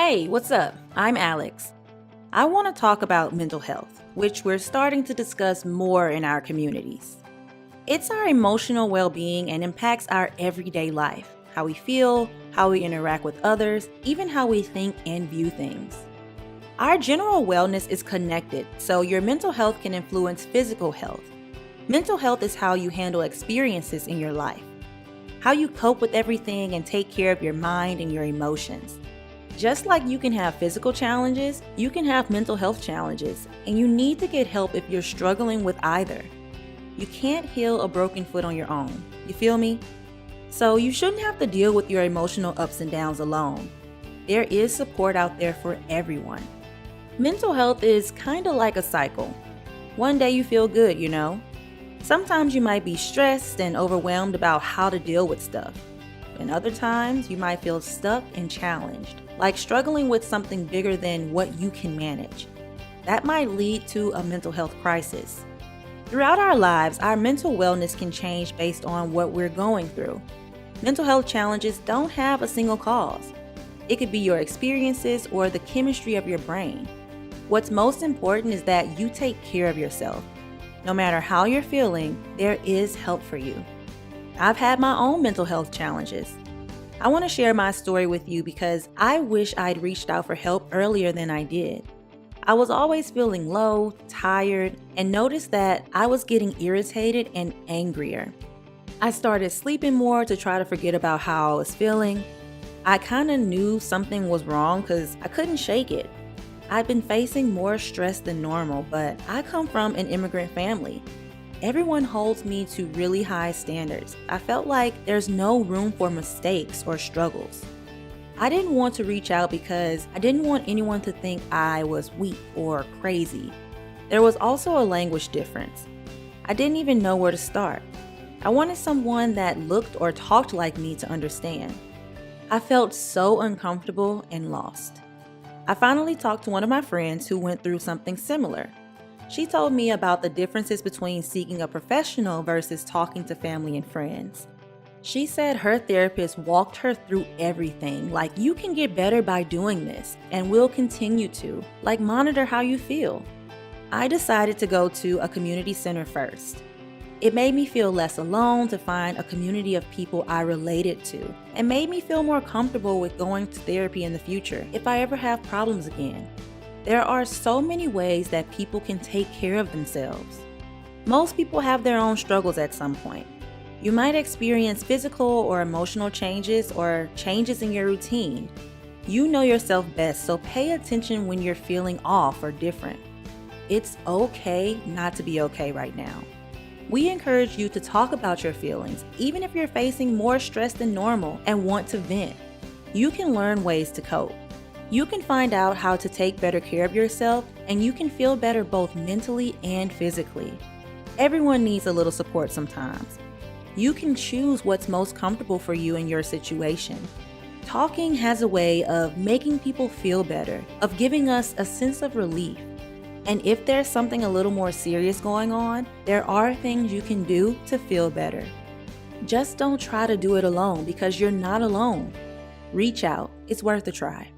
Hey, what's up? I'm Alex. I want to talk about mental health, which we're starting to discuss more in our communities. It's our emotional well being and impacts our everyday life, how we feel, how we interact with others, even how we think and view things. Our general wellness is connected, so your mental health can influence physical health. Mental health is how you handle experiences in your life, how you cope with everything and take care of your mind and your emotions. Just like you can have physical challenges, you can have mental health challenges, and you need to get help if you're struggling with either. You can't heal a broken foot on your own. You feel me? So you shouldn't have to deal with your emotional ups and downs alone. There is support out there for everyone. Mental health is kind of like a cycle. One day you feel good, Sometimes you might be stressed and overwhelmed about how to deal with stuff. And other times you might feel stuck and challenged, like struggling with something bigger than what you can manage. That might lead to a mental health crisis. Throughout our lives, our mental wellness can change based on what we're going through. Mental health challenges don't have a single cause. It could be your experiences or the chemistry of your brain. What's most important is that you take care of yourself. No matter how you're feeling, there is help for you. I've had my own mental health challenges. I want to share my story with you because I wish I'd reached out for help earlier than I did. I was always feeling low, tired, and noticed that I was getting irritated and angrier. I started sleeping more to try to forget about how I was feeling. I kind of knew something was wrong because I couldn't shake it. I'd been facing more stress than normal, but I come from an immigrant family. Everyone holds me to really high standards. I felt like there's no room for mistakes or struggles. I didn't want to reach out because I didn't want anyone to think I was weak or crazy. There was also a language difference. I didn't even know where to start. I wanted someone that looked or talked like me to understand. I felt so uncomfortable and lost. I finally talked to one of my friends who went through something similar. She told me about the differences between seeking a professional versus talking to family and friends. She said her therapist walked her through everything, like you can get better by doing this, and will continue to, like monitor how you feel. I decided to go to a community center first. It made me feel less alone to find a community of people I related to, and made me feel more comfortable with going to therapy in the future if I ever have problems again. There are so many ways that people can take care of themselves. Most people have their own struggles at some point. You might experience physical or emotional changes or changes in your routine. You know yourself best, so pay attention when you're feeling off or different. It's okay not to be okay right now. We encourage you to talk about your feelings, even if you're facing more stress than normal and want to vent. You can learn ways to cope. You can find out how to take better care of yourself, and you can feel better both mentally and physically. Everyone needs a little support sometimes. You can choose what's most comfortable for you in your situation. Talking has a way of making people feel better, of giving us a sense of relief. And if there's something a little more serious going on, there are things you can do to feel better. Just don't try to do it alone because you're not alone. Reach out. It's worth a try.